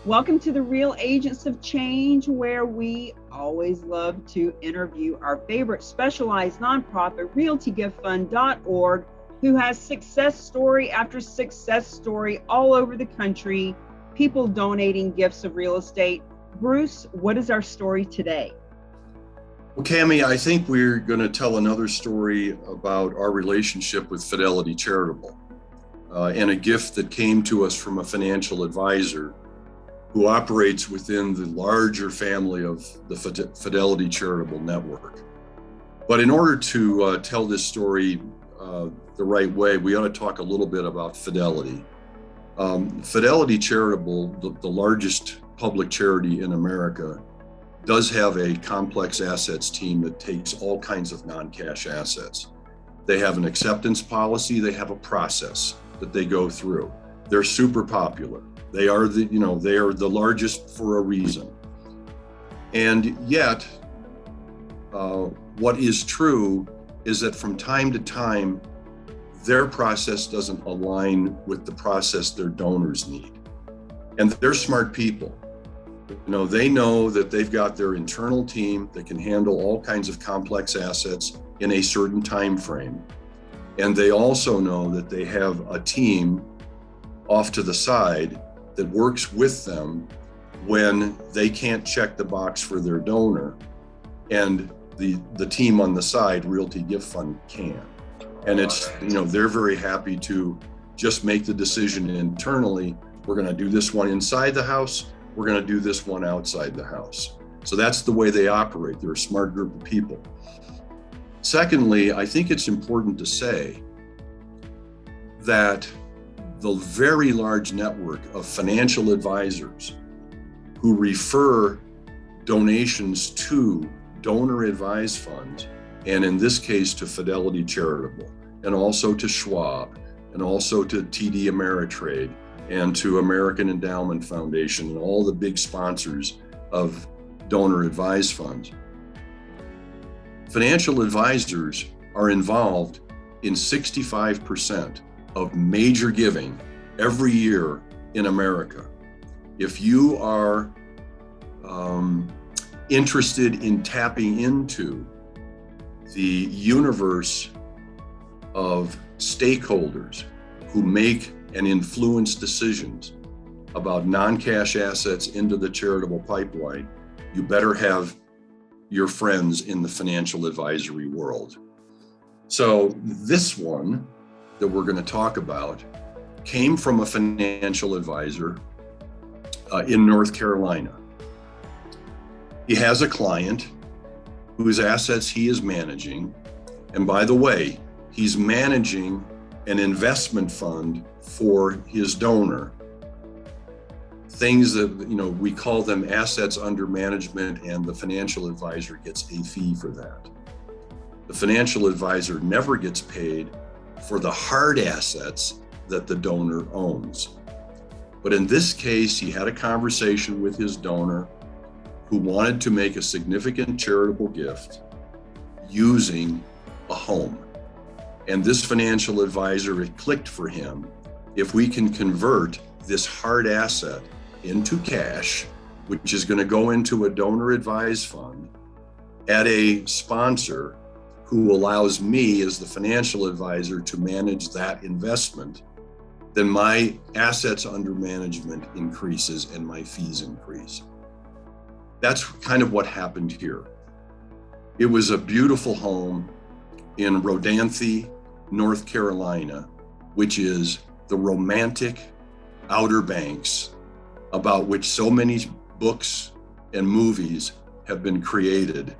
Welcome to the Real Agents of Change, where we always love to interview our favorite specialized nonprofit, realtygiftfund.org, who has success story after success story all over the country, people donating gifts of real estate. Bruce, what is our story today? Well, Cammie, I think we're going to tell another story about our relationship with Fidelity Charitable and a gift that came to us from a financial advisor who operates within the larger family of the Fidelity Charitable Network. But in order to tell this story the right way, we ought to talk a little bit about Fidelity. Fidelity Charitable, the largest public charity in America, does have a complex assets team that takes all kinds of non-cash assets. They have an acceptance policy, they have a process that they go through. They're super popular. They are the largest for a reason. And yet, what is true is that from time to time, their process doesn't align with the process their donors need. And they're smart people. They know that they've got their internal team that can handle all kinds of complex assets in a certain time frame. And they also know that they have a team off to the side that works with them when they can't check the box for their donor, and the team on the side, Realty Gift Fund, can. And it's, they're very happy to just make the decision internally. We're going to do this one inside the house. We're going to do this one outside the house. So that's the way they operate. They're a smart group of people. Secondly, I think it's important to say that the very large network of financial advisors who refer donations to donor advised funds, and in this case to Fidelity Charitable, and also to Schwab, and also to TD Ameritrade, and to American Endowment Foundation, and all the big sponsors of donor advised funds. Financial advisors are involved in 65% of major giving every year in America. If you are interested in tapping into the universe of stakeholders who make and influence decisions about non-cash assets into the charitable pipeline, you better have your friends in the financial advisory world. So this one that we're going to talk about came from a financial advisor in North Carolina. He has a client whose assets he is managing. And by the way, he's managing an investment fund for his donor. Things that, we call them assets under management, and the financial advisor gets a fee for that. The financial advisor never gets paid for the hard assets that the donor owns. But in this case, he had a conversation with his donor who wanted to make a significant charitable gift using a home. And this financial advisor, it clicked for him. If we can convert this hard asset into cash, which is going to go into a donor advised fund at a sponsor who allows me as the financial advisor to manage that investment, then my assets under management increases and my fees increase. That's kind of what happened here. It was a beautiful home in Rodanthe, North Carolina, which is the romantic Outer Banks about which so many books and movies have been created,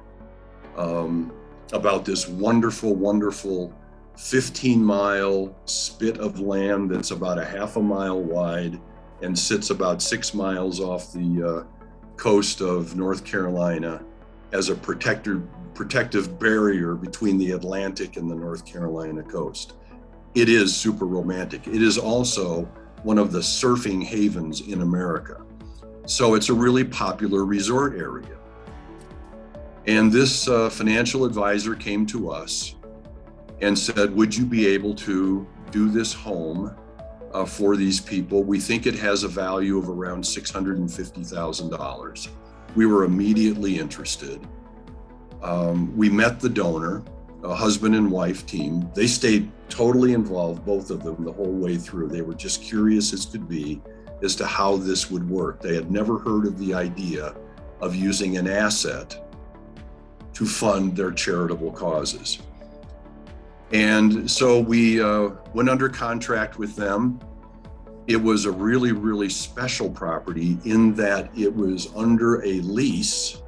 about this wonderful, wonderful 15-mile spit of land that's about a half a mile wide and sits about 6 miles off the coast of North Carolina as a protective barrier between the Atlantic and the North Carolina coast. It is super romantic. It is also one of the surfing havens in America. So it's a really popular resort area. And this financial advisor came to us and said, would you be able to do this home for these people. We think it has a value of around $650,000. We were immediately interested. We met the donor, a husband and wife team. They stayed totally involved, both of them, the whole way through. They were just curious as could be as to how this would work. They had never heard of the idea of using an asset to fund their charitable causes. And so we went under contract with them. It was a really, really special property in that it was under a lease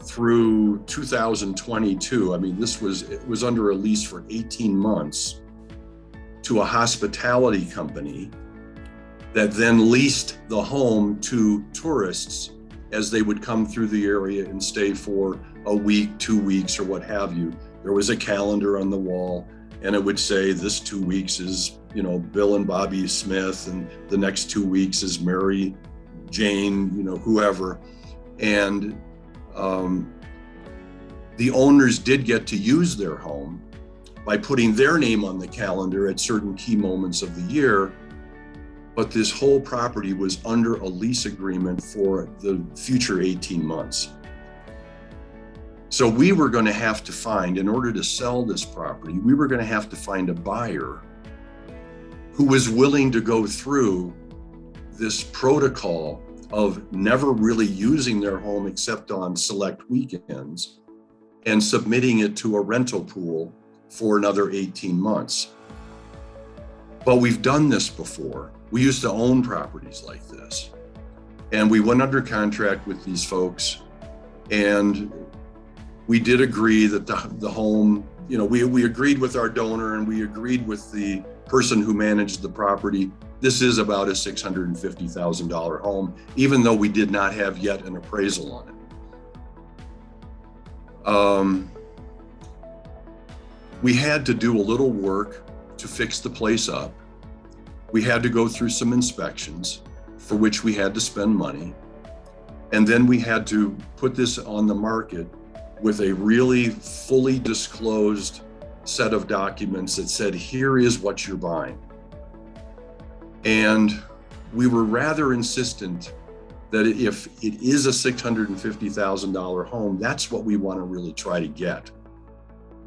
through 2022. I mean, it was under a lease for 18 months to a hospitality company that then leased the home to tourists as they would come through the area and stay for a week, 2 weeks, or what have you. There was a calendar on the wall, and it would say this 2 weeks is, Bill and Bobby Smith, and the next 2 weeks is Mary, Jane, whoever. And the owners did get to use their home by putting their name on the calendar at certain key moments of the year. But this whole property was under a lease agreement for the future 18 months. So we were going to have to find, in order to sell this property, we were going to have to find a buyer who was willing to go through this protocol of never really using their home except on select weekends and submitting it to a rental pool for another 18 months. But we've done this before. We used to own properties like this. And we went under contract with these folks, and we did agree that the home, we agreed with our donor, and we agreed with the person who managed the property. This is about a $650,000 home, even though we did not have yet an appraisal on it. We had to do a little work to fix the place up. We had to go through some inspections for which we had to spend money. And then we had to put this on the market with a really fully disclosed set of documents that said, here is what you're buying. And we were rather insistent that if it is a $650,000 home, that's what we want to really try to get.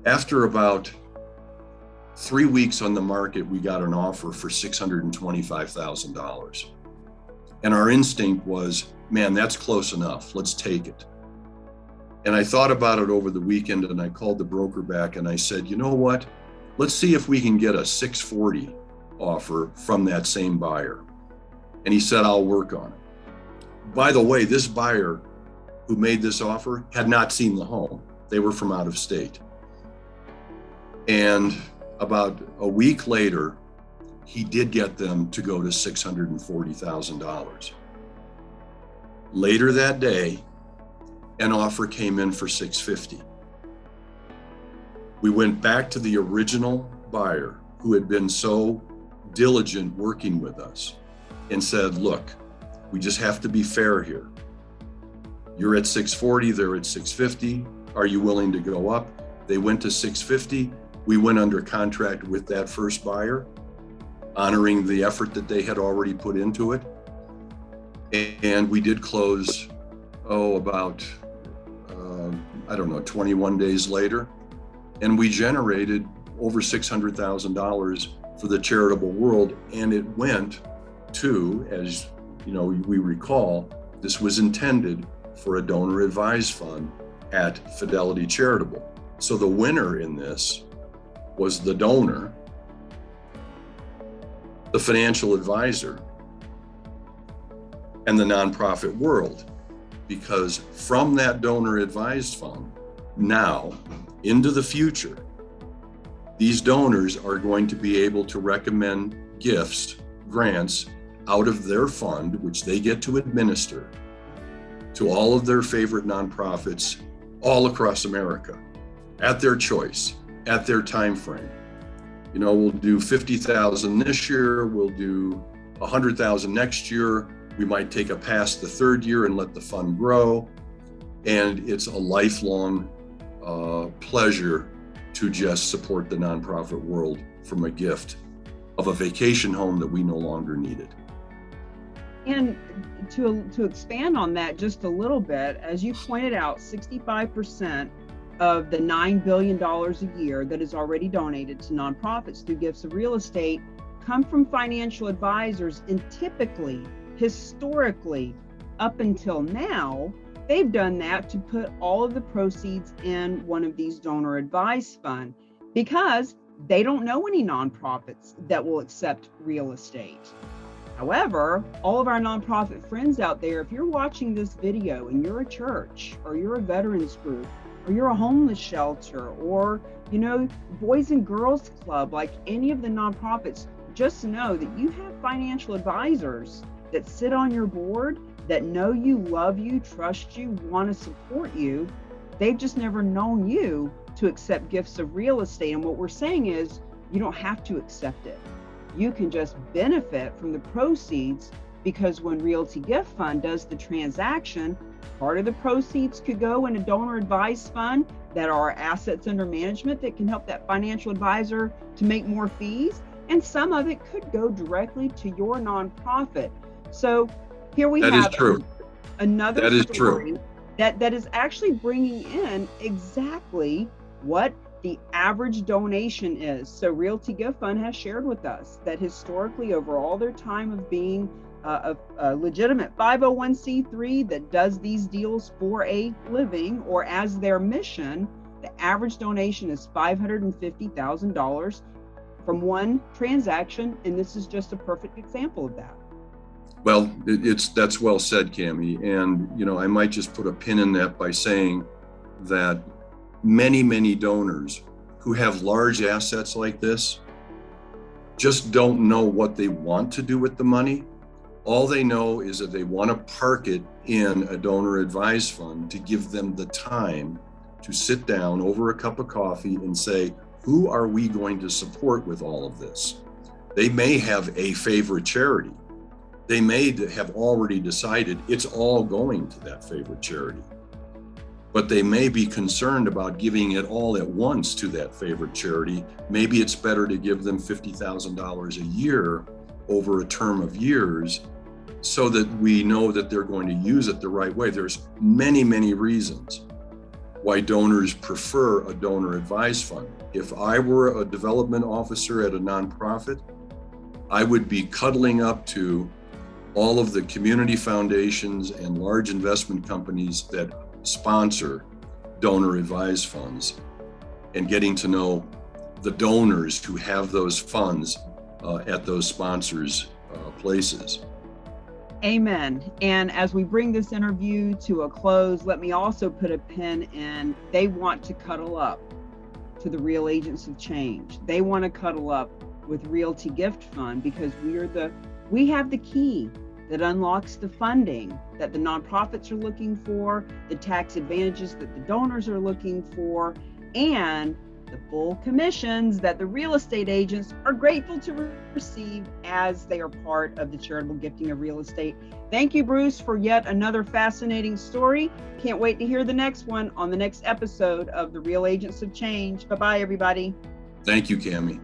After about 3 weeks on the market, we got an offer for $625,000. And our instinct was, man, that's close enough. Let's take it. And I thought about it over the weekend, and I called the broker back and I said, you know what? Let's see if we can get a 640 offer from that same buyer. And he said, I'll work on it. By the way, this buyer who made this offer had not seen the home. They were from out of state. And about a week later, he did get them to go to $640,000. Later that day, an offer came in for $650,000. We went back to the original buyer who had been so diligent working with us and said, look, we just have to be fair here. You're at $640,000, they're at $650,000. Are you willing to go up? They went to $650,000. We went under contract with that first buyer, honoring the effort that they had already put into it. And we did close, about, 21 days later. And we generated over $600,000 for the charitable world. And it went to, as we recall, this was intended for a donor advised fund at Fidelity Charitable. So the winner in this was the donor, the financial advisor, and the nonprofit world, because from that donor advised fund, now into the future, these donors are going to be able to recommend gifts, grants out of their fund, which they get to administer, to all of their favorite nonprofits all across America at their choice, at their time frame. We'll do 50,000 this year, we'll do 100,000 next year. We might take a pass the third year and let the fund grow. And it's a lifelong pleasure to just support the nonprofit world from a gift. of a vacation home that we no longer needed. And to expand on that just a little bit, as you pointed out, 65% of the $9 billion a year that is already donated to nonprofits through gifts of real estate come from financial advisors. And typically, historically, up until now, they've done that to put all of the proceeds in one of these donor advised funds because they don't know any nonprofits that will accept real estate. However, all of our nonprofit friends out there, if you're watching this video and you're a church or you're a veterans group or you're a homeless shelter or, Boys and Girls Club, like any of the nonprofits, just know that you have financial advisors that sit on your board that know you, love you, trust you, want to support you. They've just never known you to accept gifts of real estate. And what we're saying is you don't have to accept it. You can just benefit from the proceeds, because when Realty Gift Fund does the transaction, part of the proceeds could go in a donor advised fund that are assets under management that can help that financial advisor to make more fees. And some of it could go directly to your nonprofit. So here we have another story that is actually bringing in exactly what the average donation is. So Realty Gift Fund has shared with us that historically, over all their time of being a legitimate 501c3 that does these deals for a living or as their mission, the average donation is $550,000 from one transaction. And this is just a perfect example of that. Well, that's well said, Cammie. And, I might just put a pin in that by saying that many donors who have large assets like this just don't know what they want to do with the money. All they know is that they want to park it in a donor advised fund to give them the time to sit down over a cup of coffee and say, who are we going to support with all of this? They may have a favorite charity. They may have already decided it's all going to that favorite charity. But they may be concerned about giving it all at once to that favorite charity. Maybe it's better to give them $50,000 a year over a term of years so that we know that they're going to use it the right way. There's many reasons why donors prefer a donor advised fund. If I were a development officer at a nonprofit, I would be cuddling up to all of the community foundations and large investment companies that sponsor donor advised funds and getting to know the donors who have those funds at those sponsors' places. Amen. And as we bring this interview to a close, let me also put a pin in, they want to cuddle up to the real agents of change. They want to cuddle up with Realty Gift Fund because we have the key that unlocks the funding that the nonprofits are looking for, the tax advantages that the donors are looking for, and the full commissions that the real estate agents are grateful to receive as they are part of the charitable gifting of real estate. Thank you, Bruce, for yet another fascinating story. Can't wait to hear the next one on the next episode of the Real Agents of Change. Bye-bye, everybody. Thank you, Cammie.